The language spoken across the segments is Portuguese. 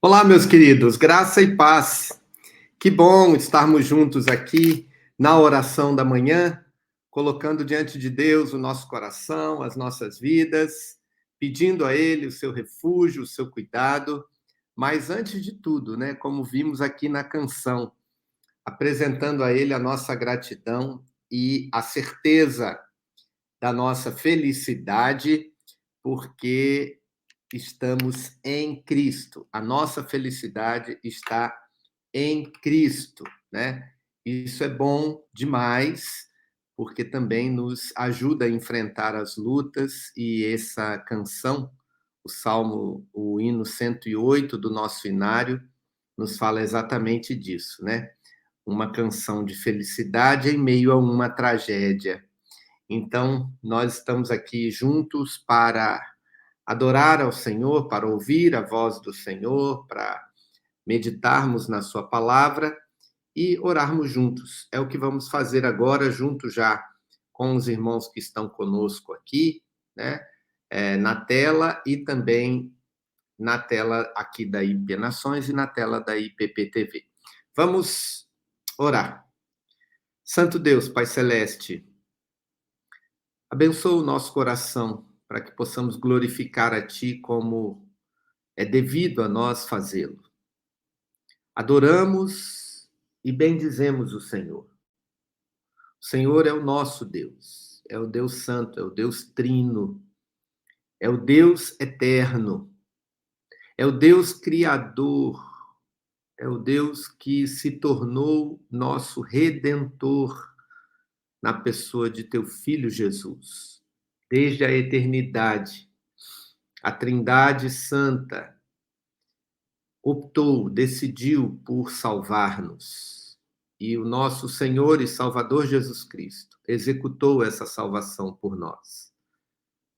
Olá, meus queridos, graça e paz. Que bom estarmos juntos aqui na oração da manhã, colocando diante de Deus o nosso coração, as nossas vidas, pedindo a Ele o seu refúgio, o seu cuidado, mas antes de tudo, né, como vimos aqui na canção, apresentando a Ele a nossa gratidão e a certeza da nossa felicidade, porque estamos em Cristo. A nossa felicidade está em Cristo, né? Isso é bom demais, porque também nos ajuda a enfrentar as lutas e essa canção, o Salmo, o hino 108 do nosso inário, nos fala exatamente disso, né? Uma canção de felicidade em meio a uma tragédia. Então, nós estamos aqui juntos para adorar ao Senhor, para ouvir a voz do Senhor, para meditarmos na Sua palavra e orarmos juntos. É o que vamos fazer agora, junto já com os irmãos que estão conosco aqui, né? Na tela e também na tela aqui da IP Nações e na tela da IPPTV. Vamos orar. Santo Deus, Pai Celeste, abençoa o nosso coração para que possamos glorificar a Ti como é devido a nós fazê-lo. Adoramos e bendizemos o Senhor. O Senhor é o nosso Deus, é o Deus Santo, é o Deus Trino, é o Deus Eterno, é o Deus Criador, é o Deus que se tornou nosso Redentor na pessoa de teu Filho Jesus. Desde a eternidade, a Trindade Santa optou, decidiu por salvar-nos. E o nosso Senhor e Salvador Jesus Cristo executou essa salvação por nós.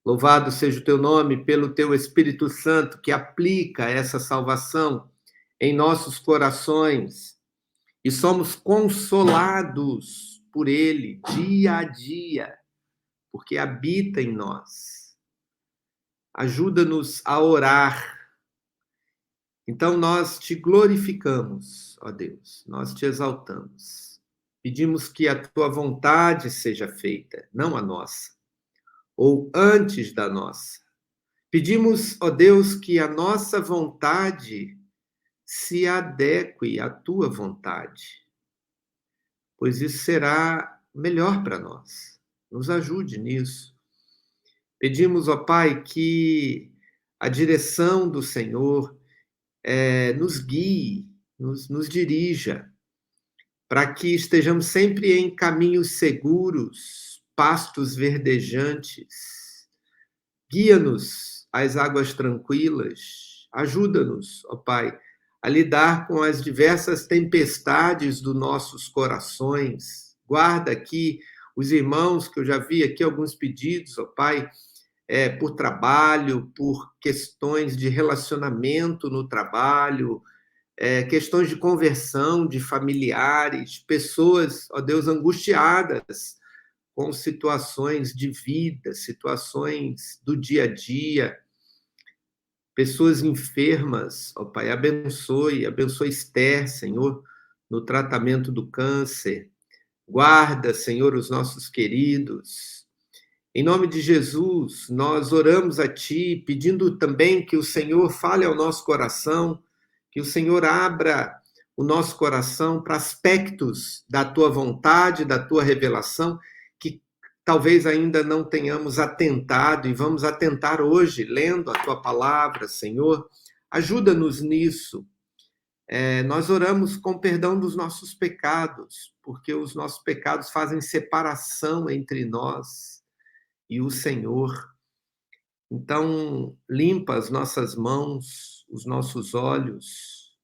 Louvado seja o teu nome pelo teu Espírito Santo que aplica essa salvação em nossos corações e somos consolados por ele dia a dia, porque habita em nós. Ajuda-nos a orar. Então nós te glorificamos, ó Deus, nós te exaltamos. Pedimos que a tua vontade seja feita, não a nossa, ou antes da nossa. Pedimos, ó Deus, que a nossa vontade se adeque à tua vontade, pois isso será melhor para nós. Nos ajude nisso. Pedimos, ó Pai, que a direção do Senhor nos guie, nos dirija, para que estejamos sempre em caminhos seguros, pastos verdejantes. Guia-nos às águas tranquilas. Ajuda-nos, ó Pai, a lidar com as diversas tempestades dos nossos corações. Guarda aqui os irmãos, que eu já vi aqui alguns pedidos, ó Pai, por trabalho, por questões de relacionamento no trabalho, questões de conversão de familiares, pessoas, ó Deus, angustiadas com situações de vida, situações do dia a dia, pessoas enfermas, ó Pai, abençoe Esther, Senhor, no tratamento do câncer. Guarda, Senhor, os nossos queridos. Em nome de Jesus, nós oramos a Ti, pedindo também que o Senhor fale ao nosso coração, que o Senhor abra o nosso coração para aspectos da Tua vontade, da Tua revelação, que talvez ainda não tenhamos atentado, e vamos atentar hoje, lendo a Tua palavra, Senhor. Ajuda-nos nisso. Nós oramos com perdão dos nossos pecados, porque os nossos pecados fazem separação entre nós e o Senhor. Então, limpa as nossas mãos, os nossos olhos,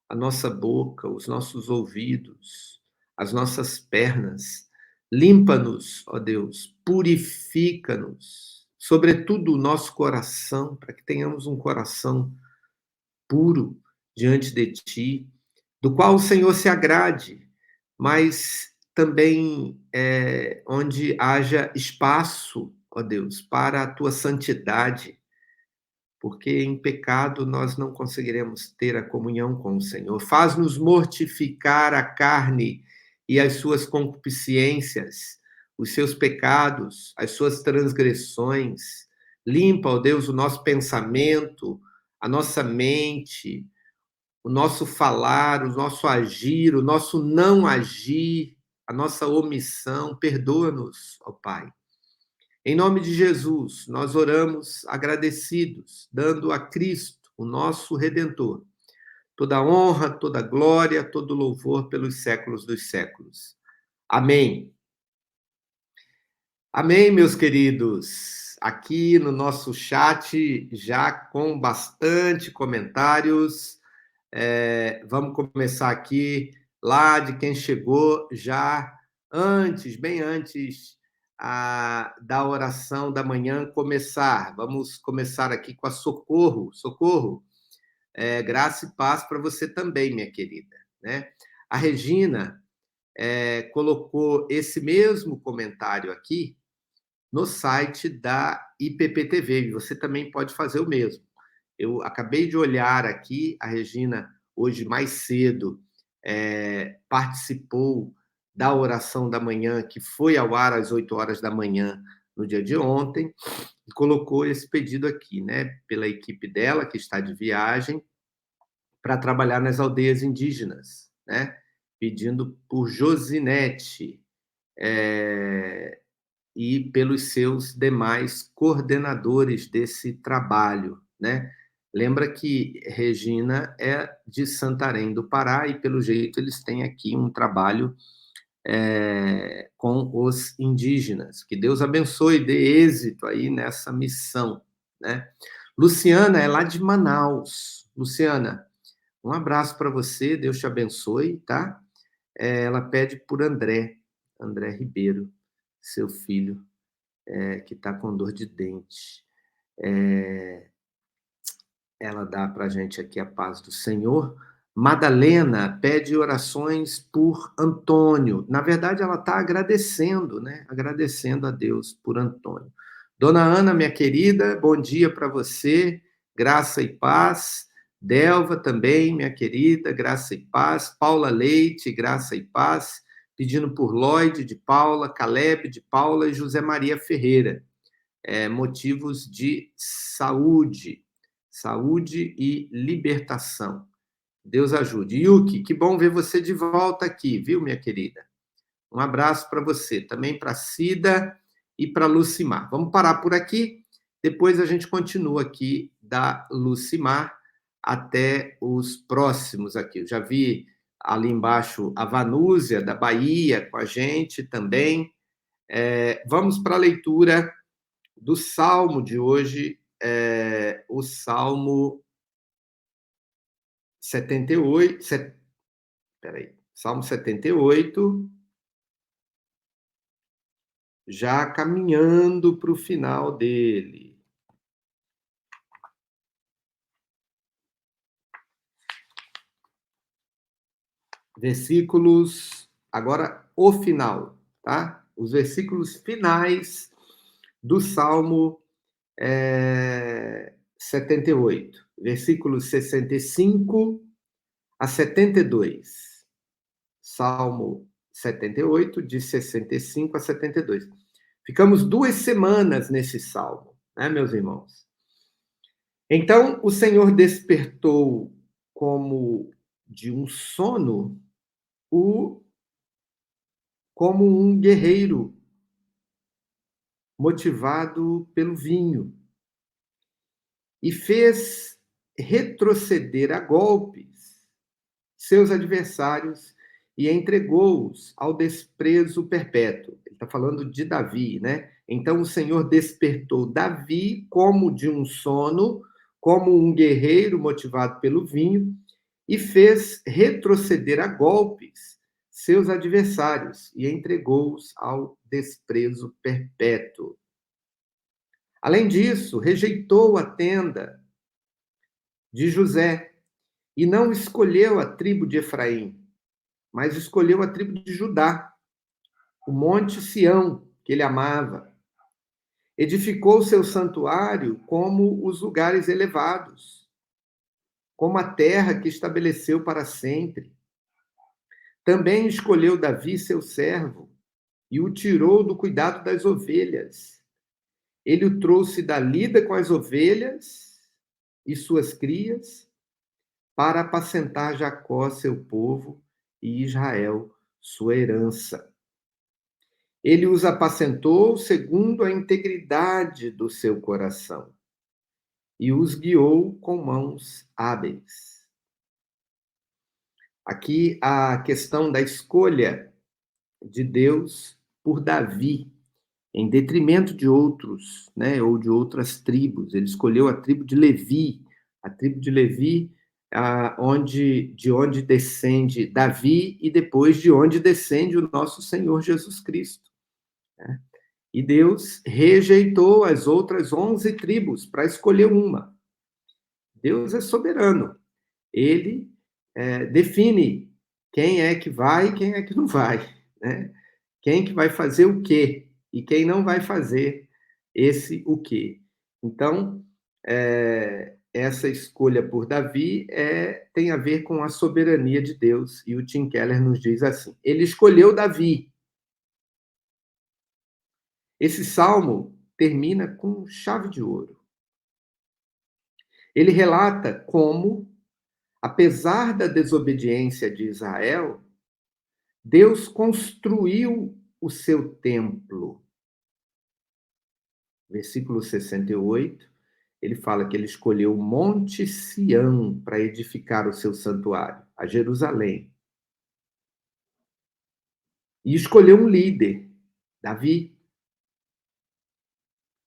a nossa boca, os nossos ouvidos, as nossas pernas. Limpa-nos, ó Deus, purifica-nos, sobretudo o nosso coração, para que tenhamos um coração puro diante de Ti, do qual o Senhor se agrade, mas também onde haja espaço, ó Deus, para a Tua santidade, porque em pecado nós não conseguiremos ter a comunhão com o Senhor. Faz-nos mortificar a carne e as suas concupiscências, os seus pecados, as suas transgressões. Limpa, ó Deus, o nosso pensamento, a nossa mente, o nosso falar, o nosso agir, o nosso não agir, a nossa omissão. Perdoa-nos, ó Pai. Em nome de Jesus, nós oramos agradecidos, dando a Cristo, o nosso Redentor, toda honra, toda glória, todo louvor pelos séculos dos séculos. Amém. Amém, meus queridos. Aqui no nosso chat, já com bastante comentários. Vamos começar aqui lá de quem chegou já antes, bem antes da oração da manhã começar. Vamos começar aqui com a Socorro. Socorro, graça e paz para você também, minha querida. Né? A Regina colocou esse mesmo comentário aqui no site da IPPTV, e você também pode fazer o mesmo. Eu acabei de olhar aqui, a Regina, hoje mais cedo, participou da oração da manhã, que foi ao ar às 8 horas da manhã, no dia de ontem, e colocou esse pedido aqui, né, pela equipe dela, que está de viagem, para trabalhar nas aldeias indígenas, né, pedindo por Josinete, e pelos seus demais coordenadores desse trabalho, né? Lembra que Regina é de Santarém do Pará e, pelo jeito, eles têm aqui um trabalho com os indígenas. Que Deus abençoe e dê êxito aí nessa missão, né? Luciana é lá de Manaus. Luciana, um abraço para você, Deus te abençoe, tá? Ela pede por André Ribeiro, seu filho, que está com dor de dente. Ela dá para a gente aqui a paz do Senhor. Madalena pede orações por Antônio. Na verdade, ela está agradecendo, né? Agradecendo a Deus por Antônio. Dona Ana, minha querida, bom dia para você. Graça e paz. Delva também, minha querida, graça e paz. Paula Leite, graça e paz. Pedindo por Lloyd de Paula, Caleb de Paula e José Maria Ferreira. Motivos de saúde e libertação. Deus ajude. Yuki, que bom ver você de volta aqui, viu, minha querida? Um abraço para você, também para Cida e para Lucimar. Vamos parar por aqui, depois a gente continua aqui da Lucimar até os próximos aqui. Eu já vi ali embaixo a Vanúzia, da Bahia, com a gente também. Vamos para a leitura do Salmo de hoje, o Salmo 78, Salmo 78, já caminhando para o final dele. Versículos, agora o final, tá? Os versículos finais do Salmo 78, versículos 65 a 72. Salmo 78, de 65 a 72. Ficamos 2 semanas nesse salmo, né, meus irmãos? Então, o Senhor despertou como de um sono, como um guerreiro motivado pelo vinho, e fez retroceder a golpes seus adversários e entregou-os ao desprezo perpétuo. Ele está falando de Davi, né? Então o Senhor despertou Davi como de um sono, como um guerreiro motivado pelo vinho, e fez retroceder a golpes seus adversários e entregou-os ao desprezo perpétuo. Além disso, rejeitou a tenda de José e não escolheu a tribo de Efraim, mas escolheu a tribo de Judá, o monte Sião, que ele amava. Edificou seu santuário como os lugares elevados, como a terra que estabeleceu para sempre. Também escolheu Davi, seu servo, e o tirou do cuidado das ovelhas. Ele o trouxe da lida com as ovelhas e suas crias, para apacentar Jacó, seu povo, e Israel, sua herança. Ele os apacentou segundo a integridade do seu coração e os guiou com mãos hábeis. Aqui a questão da escolha de Deus por Davi, em detrimento de outros, né, ou de outras tribos. Ele escolheu a tribo de Levi, de onde descende Davi e depois de onde descende o nosso Senhor Jesus Cristo. Né? E Deus rejeitou as outras 11 tribos para escolher uma. Deus é soberano. Ele define quem é que vai e quem é que não vai, né? Quem que vai fazer o quê e quem não vai fazer esse o quê. Então, essa escolha por Davi tem a ver com a soberania de Deus, e o Tim Keller nos diz assim: ele escolheu Davi. Esse salmo termina com chave de ouro. Ele relata como, apesar da desobediência de Israel, Deus construiu o seu templo. Versículo 68, ele fala que ele escolheu o Monte Sião para edificar o seu santuário, a Jerusalém. E escolheu um líder, Davi,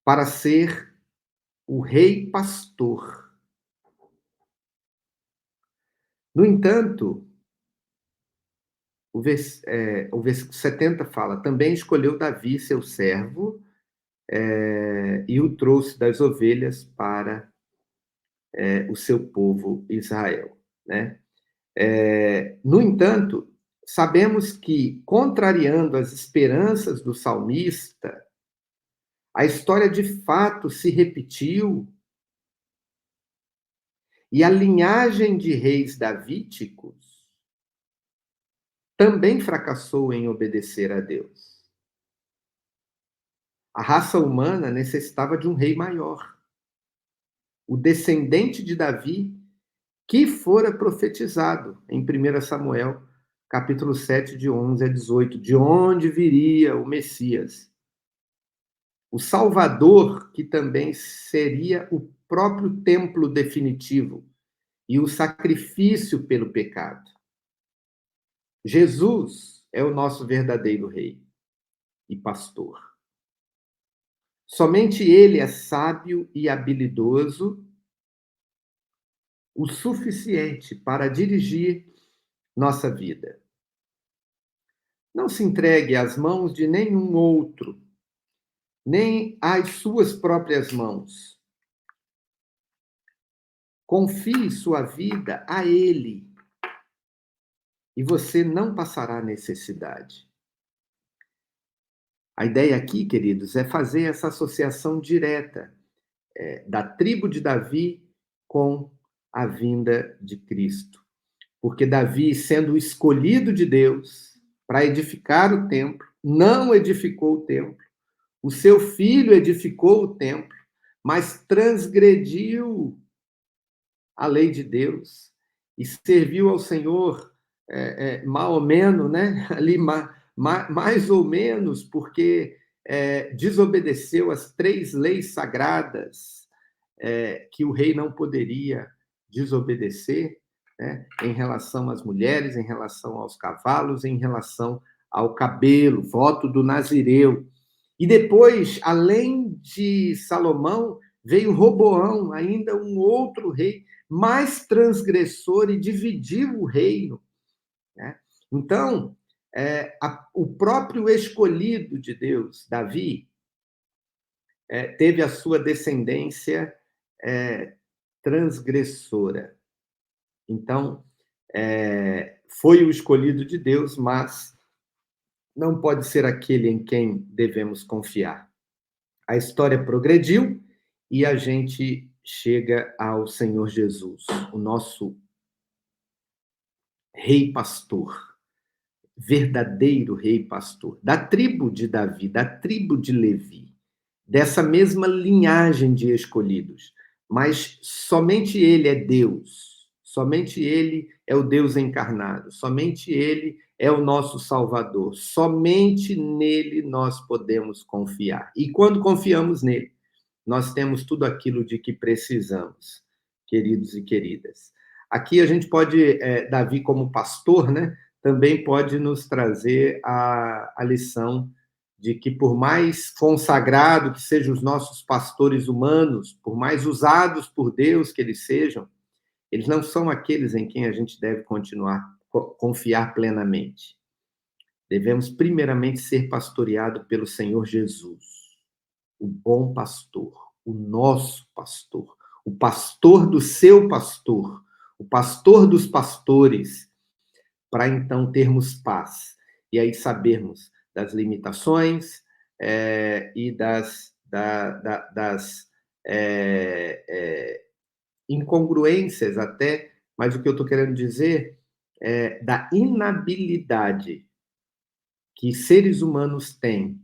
para ser o rei pastor. No entanto, o versículo 70 fala: também escolheu Davi, seu servo, e o trouxe das ovelhas para o seu povo Israel. Né? No entanto, sabemos que, contrariando as esperanças do salmista, a história de fato se repetiu e a linhagem de reis davíticos também fracassou em obedecer a Deus. A raça humana necessitava de um rei maior, o descendente de Davi, que fora profetizado em 1 Samuel, capítulo 7, de 11 a 18, de onde viria o Messias. O Salvador, que também seria o próprio templo definitivo e o sacrifício pelo pecado. Jesus é o nosso verdadeiro rei e pastor. Somente ele é sábio e habilidoso o suficiente para dirigir nossa vida. Não se entregue às mãos de nenhum outro, nem às suas próprias mãos. Confie sua vida a Ele e você não passará necessidade. A ideia aqui, queridos, é fazer essa associação direta da tribo de Davi com a vinda de Cristo. Porque Davi, sendo o escolhido de Deus para edificar o templo, não edificou o templo. O seu filho edificou o templo, mas transgrediu a lei de Deus e serviu ao Senhor mais ou menos, né? Ali mais ou menos, porque desobedeceu as 3 leis sagradas que o rei não poderia desobedecer, né? Em relação às mulheres, em relação aos cavalos, em relação ao cabelo, voto do Nazireu. E depois, além de Salomão, veio Roboão, ainda um outro rei, mais transgressor, e dividiu o reino. Né? Então, o próprio escolhido de Deus, Davi, teve a sua descendência transgressora. Então, foi o escolhido de Deus, mas não pode ser aquele em quem devemos confiar. A história progrediu e a gente chega ao Senhor Jesus, o nosso rei pastor, verdadeiro rei pastor, da tribo de Davi, da tribo de Levi, dessa mesma linhagem de escolhidos. Mas somente ele é Deus, somente ele é o Deus encarnado, somente ele é o nosso Salvador, somente nele nós podemos confiar. E quando confiamos nele, nós temos tudo aquilo de que precisamos, queridos e queridas. Aqui a gente pode, Davi como pastor, né, também pode nos trazer a lição de que por mais consagrado que sejam os nossos pastores humanos, por mais usados por Deus que eles sejam, eles não são aqueles em quem a gente deve continuar confiar plenamente. Devemos primeiramente ser pastoreado pelo Senhor Jesus, o bom pastor, o nosso pastor, o pastor do seu pastor, o pastor dos pastores, para então termos paz e aí sabermos das limitações e das incongruências até, mas o que eu estou querendo dizer é da inabilidade que seres humanos têm,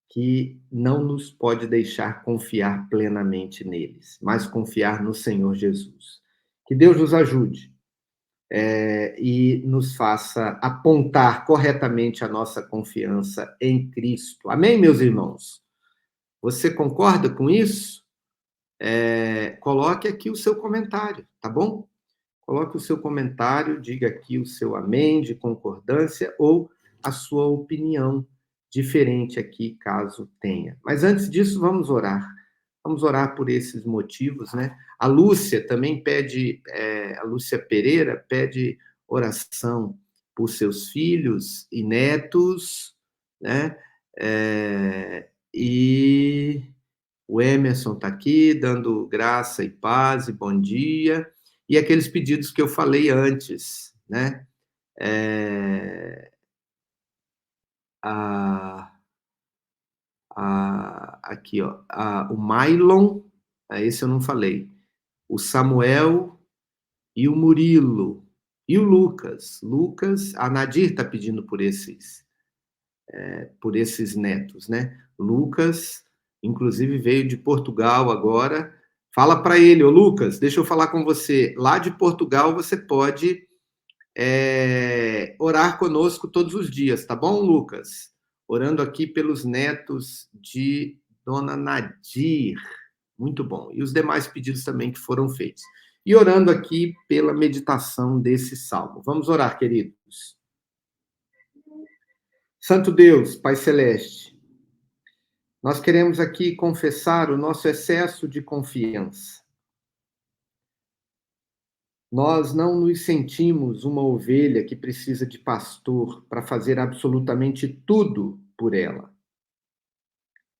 que não nos pode deixar confiar plenamente neles, mas confiar no Senhor Jesus. Que Deus nos ajude e nos faça apontar corretamente a nossa confiança em Cristo. Amém, meus irmãos? Você concorda com isso? Coloque aqui o seu comentário, tá bom? Coloque o seu comentário, diga aqui o seu amém de concordância ou a sua opinião diferente aqui, caso tenha. Mas antes disso, vamos orar. Vamos orar por esses motivos, né? A Lúcia também pede, a Lúcia Pereira pede oração por seus filhos e netos, né? E o Emerson está aqui, dando graça e paz e bom dia. E aqueles pedidos que eu falei antes, né? A, aqui, ó, o Mylon, esse eu não falei. O Samuel e o Murilo. E o Lucas. Lucas, a Nadir está pedindo por esses netos, né? Lucas, inclusive, veio de Portugal agora. Fala para ele, ô Lucas, deixa eu falar com você. Lá de Portugal você pode orar conosco todos os dias, tá bom, Lucas? Orando aqui pelos netos de Dona Nadir. Muito bom. E os demais pedidos também que foram feitos. E orando aqui pela meditação desse salmo. Vamos orar, queridos. Santo Deus, Pai Celeste, nós queremos aqui confessar o nosso excesso de confiança. Nós não nos sentimos uma ovelha que precisa de pastor para fazer absolutamente tudo por ela.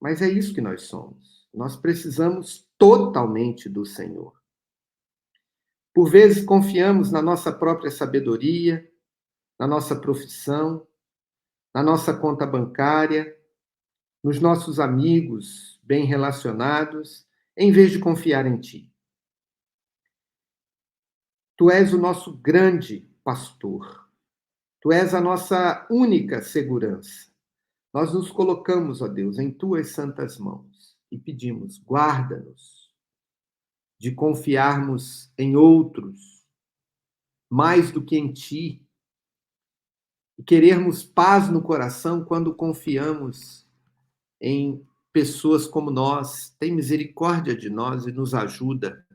Mas é isso que nós somos. Nós precisamos totalmente do Senhor. Por vezes confiamos na nossa própria sabedoria, na nossa profissão, na nossa conta bancária, nos nossos amigos bem relacionados, em vez de confiar em Ti. Tu és o nosso grande pastor. Tu és a nossa única segurança. Nós nos colocamos, ó Deus, em Tuas santas mãos e pedimos, guarda-nos de confiarmos em outros mais do que em Ti e querermos paz no coração quando confiamos em pessoas como nós. Tem misericórdia de nós e nos ajuda.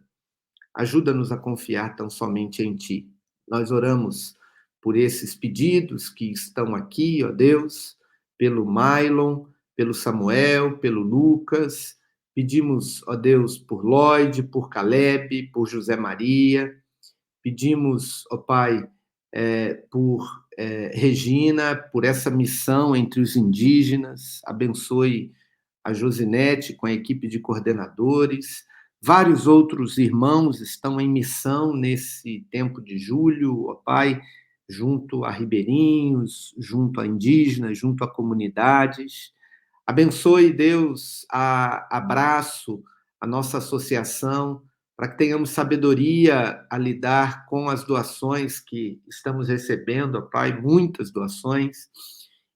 Ajuda-nos a confiar tão somente em Ti. Nós oramos por esses pedidos que estão aqui, ó Deus, pelo Mylon, pelo Samuel, pelo Lucas. Pedimos, ó Deus, por Lloyd, por Caleb, por José Maria. Pedimos, ó Pai, por Regina, por essa missão entre os indígenas. Abençoe a Josinete com a equipe de coordenadores. Vários outros irmãos estão em missão nesse tempo de julho, ó Pai, junto a ribeirinhos, junto a indígenas, junto a comunidades. Abençoe, Deus, a Abraço, a nossa associação, para que tenhamos sabedoria a lidar com as doações que estamos recebendo, ó Pai, muitas doações,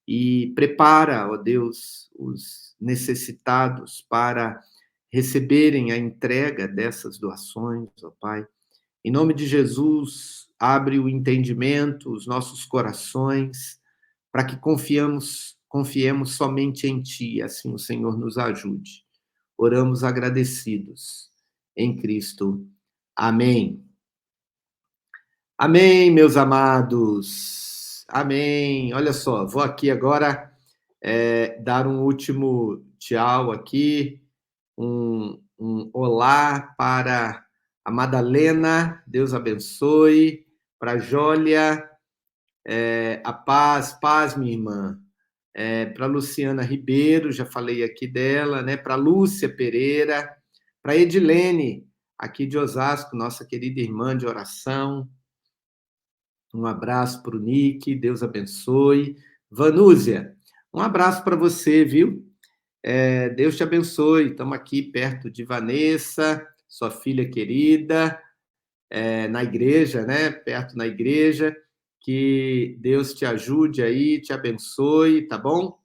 e prepara, ó Deus, os necessitados para receberem a entrega dessas doações, ó Pai. Em nome de Jesus, abre o entendimento, os nossos corações, para que confiemos somente em Ti, assim o Senhor nos ajude. Oramos agradecidos em Cristo. Amém. Amém, meus amados. Amém. Olha só, vou aqui agora dar um último tchau aqui, um olá para a Madalena, Deus abençoe, para a Jólia, a paz, minha irmã, para a Luciana Ribeiro, já falei aqui dela, né? Para a Lúcia Pereira, para a Edilene, aqui de Osasco, nossa querida irmã de oração, um abraço para o Nick, Deus abençoe. Vanúzia, um abraço para você, viu? Deus te abençoe. Estamos aqui perto de Vanessa, sua filha querida, na igreja, né? Perto na igreja. Que Deus te ajude aí, te abençoe, tá bom?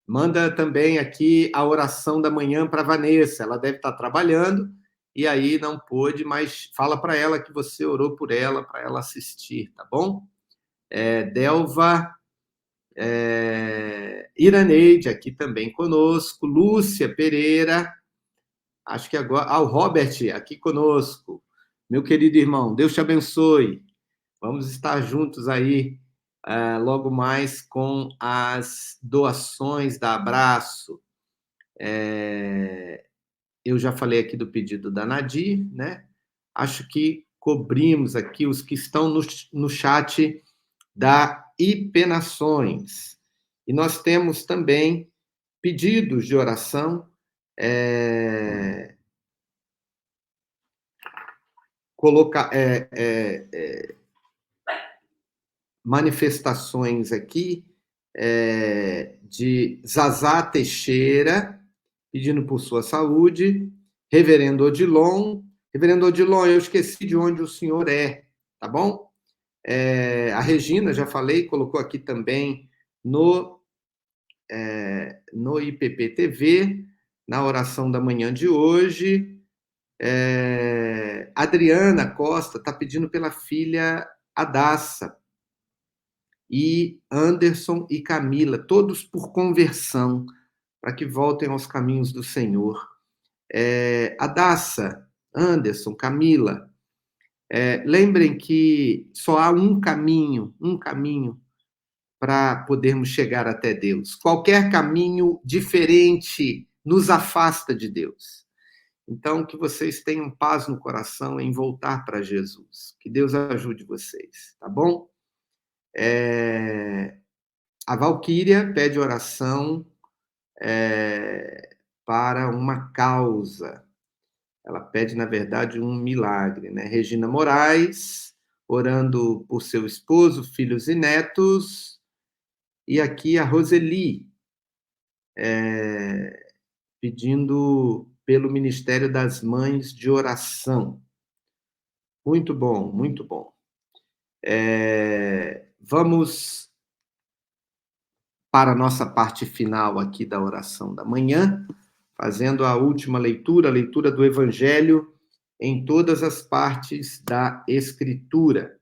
Manda também aqui a oração da manhã para Vanessa. Ela deve estar trabalhando e aí não pôde, mas fala para ela que você orou por ela, para ela assistir, tá bom? Delva, Iraneide aqui também conosco, Lúcia Pereira, acho que agora, o Robert aqui conosco, meu querido irmão, Deus te abençoe. Vamos estar juntos aí logo mais com as doações da Abraço. Eu já falei aqui do pedido da Nadir, né? Acho que cobrimos aqui os que estão no chat da IP Nações. E nós temos também pedidos de oração, manifestações aqui de Zazá Teixeira, pedindo por sua saúde, Reverendo Odilon. Reverendo Odilon, eu esqueci de onde o senhor tá bom? A Regina, já falei, colocou aqui também no IPP-TV, na oração da manhã de hoje. Adriana Costa está pedindo pela filha Adassa, e Anderson e Camila, todos por conversão, para que voltem aos caminhos do Senhor. Adassa, Anderson, Camila, lembrem que só há um caminho para podermos chegar até Deus. Qualquer caminho diferente nos afasta de Deus. Então, que vocês tenham paz no coração em voltar para Jesus. Que Deus ajude vocês, tá bom? A Valquíria pede oração para uma causa. Ela pede, na verdade, um milagre, né? Regina Moraes, orando por seu esposo, filhos e netos. E aqui a Roseli, pedindo pelo Ministério das Mães de Oração. Muito bom, muito bom. Vamos para a nossa parte final aqui da oração da manhã, fazendo a última leitura, a leitura do Evangelho em todas as partes da Escritura.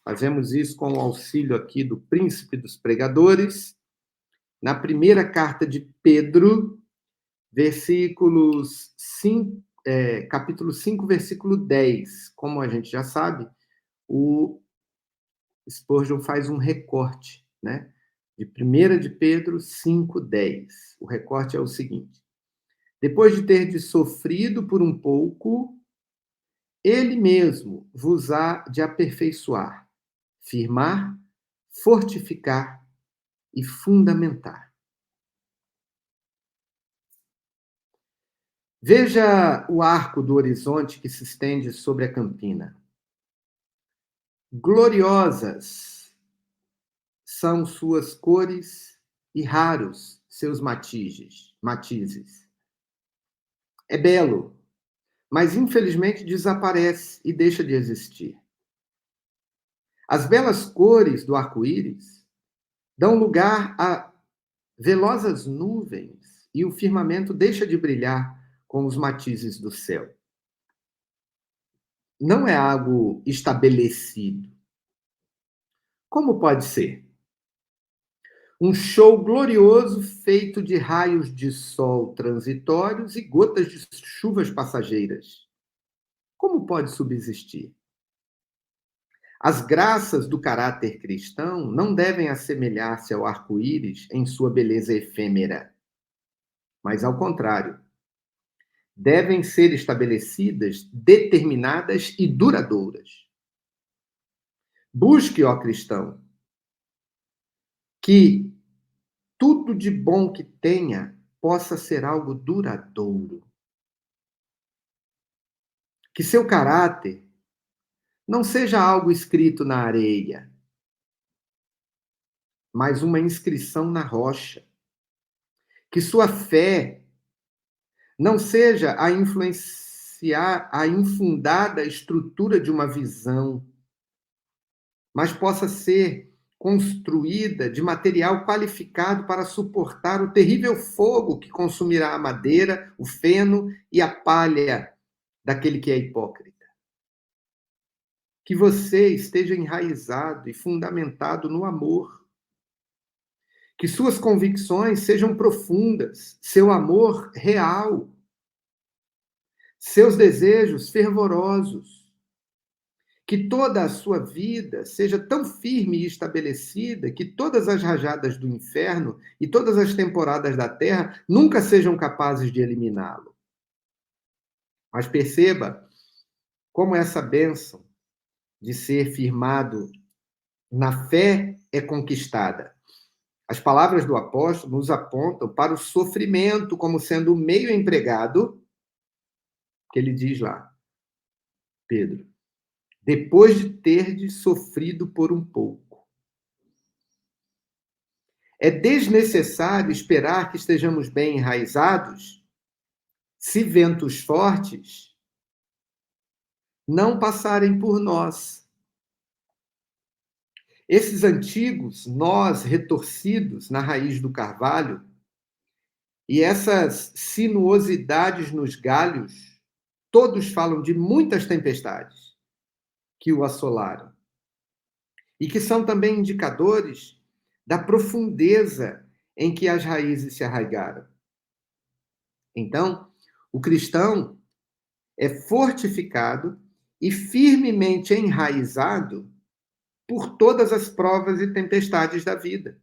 Fazemos isso com o auxílio aqui do Príncipe dos Pregadores, na primeira carta de Pedro, capítulo 5, versículo 10. Como a gente já sabe, o Spurgeon faz um recorte, né? De 1 de Pedro 5:10. O recorte é o seguinte: depois de ter sofrido por um pouco, ele mesmo vos há de aperfeiçoar, firmar, fortificar e fundamentar. Veja o arco do horizonte que se estende sobre a campina. Gloriosas são suas cores e raros seus matizes. matizes. É belo, mas infelizmente desaparece e deixa de existir. As belas cores do arco-íris dão lugar a velozes nuvens e o firmamento deixa de brilhar com os matizes do céu. Não é algo estabelecido. Como pode ser? Um show glorioso feito de raios de sol transitórios e gotas de chuvas passageiras. Como pode subsistir? As graças do caráter cristão não devem assemelhar-se ao arco-íris em sua beleza efêmera, mas, ao contrário, devem ser estabelecidas, determinadas e duradouras. Busque, ó cristão, que tudo de bom que tenha possa ser algo duradouro. Que seu caráter não seja algo escrito na areia, mas uma inscrição na rocha. Que sua fé não seja a influenciar a infundada estrutura de uma visão, mas possa ser construída de material qualificado para suportar o terrível fogo que consumirá a madeira, o feno e a palha daquele que é hipócrita. Que você esteja enraizado e fundamentado no amor. Que suas convicções sejam profundas, seu amor real, seus desejos fervorosos. Que toda a sua vida seja tão firme e estabelecida que todas as rajadas do inferno e todas as temporadas da terra nunca sejam capazes de eliminá-lo. Mas perceba como essa bênção de ser firmado na fé é conquistada. As palavras do apóstolo nos apontam para o sofrimento como sendo o meio empregado, que ele diz lá, Pedro, depois de terdes sofrido por um pouco. É desnecessário esperar que estejamos bem enraizados se ventos fortes não passarem por nós. Esses antigos nós retorcidos na raiz do carvalho e essas sinuosidades nos galhos, todos falam de muitas tempestades que o assolaram e que são também indicadores da profundeza em que as raízes se arraigaram. Então, o cristão é fortificado e firmemente enraizado por todas as provas e tempestades da vida.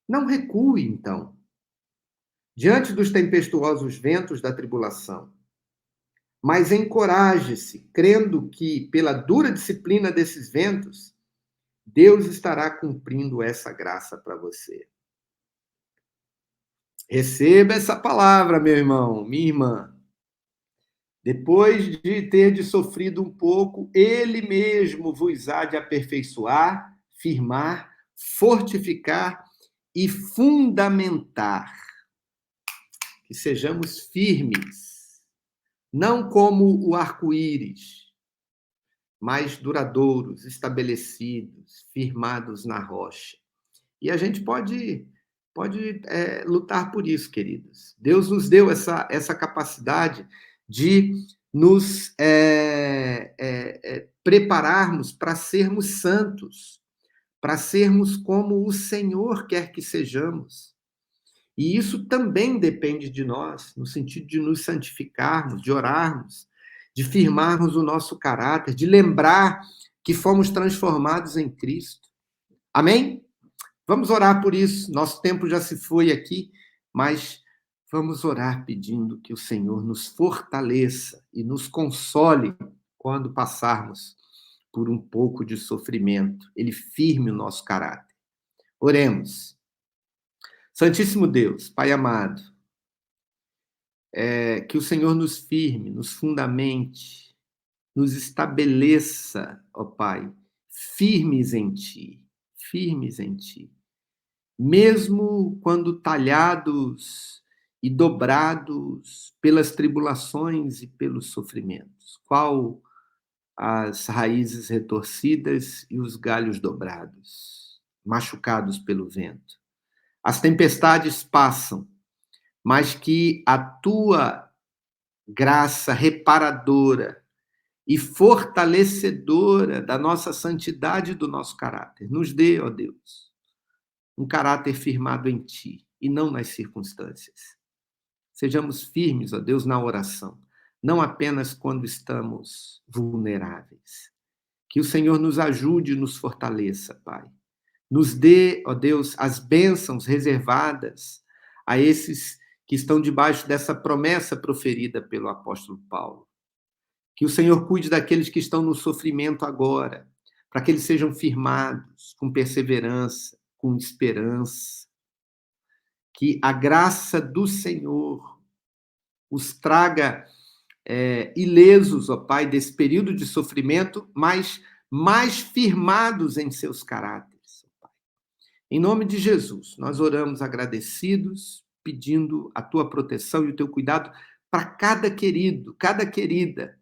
Não recue, então, diante dos tempestuosos ventos da tribulação, mas encoraje-se, crendo que, pela dura disciplina desses ventos, Deus estará cumprindo essa graça para você. Receba essa palavra, meu irmão, minha irmã. Depois de ter sofrido um pouco, ele mesmo vos há de aperfeiçoar, firmar, fortificar e fundamentar. Que sejamos firmes, não como o arco-íris, mas duradouros, estabelecidos, firmados na rocha. E a gente pode lutar por isso, queridos. Deus nos deu essa capacidade de nos prepararmos para sermos santos, para sermos como o Senhor quer que sejamos. E isso também depende de nós, no sentido de nos santificarmos, de orarmos, de firmarmos o nosso caráter, de lembrar que fomos transformados em Cristo. Amém? Vamos orar por isso. Nosso tempo já se foi aqui, mas vamos orar pedindo que o Senhor nos fortaleça e nos console quando passarmos por um pouco de sofrimento. Ele firme o nosso caráter. Oremos. Santíssimo Deus, Pai amado, que o Senhor nos firme, nos fundamente, nos estabeleça, ó Pai, firmes em Ti, firmes em Ti. mesmo quando talhados e dobrados pelas tribulações e pelos sofrimentos. Qual as raízes retorcidas e os galhos dobrados, machucados pelo vento. As tempestades passam, mas que a tua graça reparadora e fortalecedora da nossa santidade e do nosso caráter nos dê, ó Deus, um caráter firmado em ti e não nas circunstâncias. Sejamos firmes, ó Deus, na oração, não apenas quando estamos vulneráveis. Que o Senhor nos ajude e nos fortaleça, Pai. Nos dê, ó Deus, as bênçãos reservadas a esses que estão debaixo dessa promessa proferida pelo apóstolo Paulo. Que o Senhor cuide daqueles que estão no sofrimento agora, para que eles sejam firmados com perseverança, com esperança. Que a graça do Senhor os traga ilesos, ó Pai, desse período de sofrimento, mas mais firmados em seus caráteres, ó Pai. Em nome de Jesus, nós oramos agradecidos, pedindo a tua proteção e o teu cuidado para cada querido, cada querida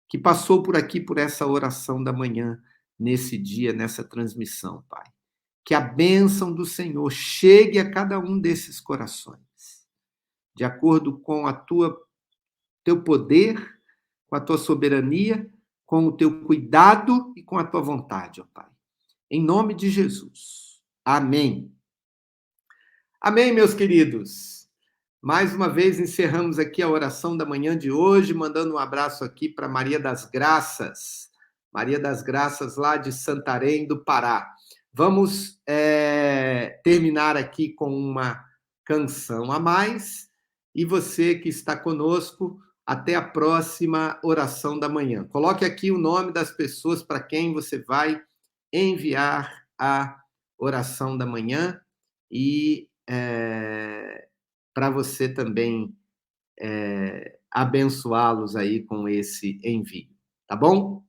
que passou por aqui, por essa oração da manhã, nesse dia, nessa transmissão, Pai. Que a bênção do Senhor chegue a cada um desses corações, de acordo com teu poder, com a tua soberania, com o teu cuidado e com a tua vontade, ó Pai. Em nome de Jesus. Amém. Amém, meus queridos. Mais uma vez encerramos aqui a oração da manhã de hoje, mandando um abraço aqui para Maria das Graças. Maria das Graças, lá de Santarém, do Pará. Vamos terminar aqui com uma canção a mais. E você que está conosco, até a próxima oração da manhã. Coloque aqui o nome das pessoas para quem você vai enviar a oração da manhã e para você também abençoá-los aí com esse envio. Tá bom?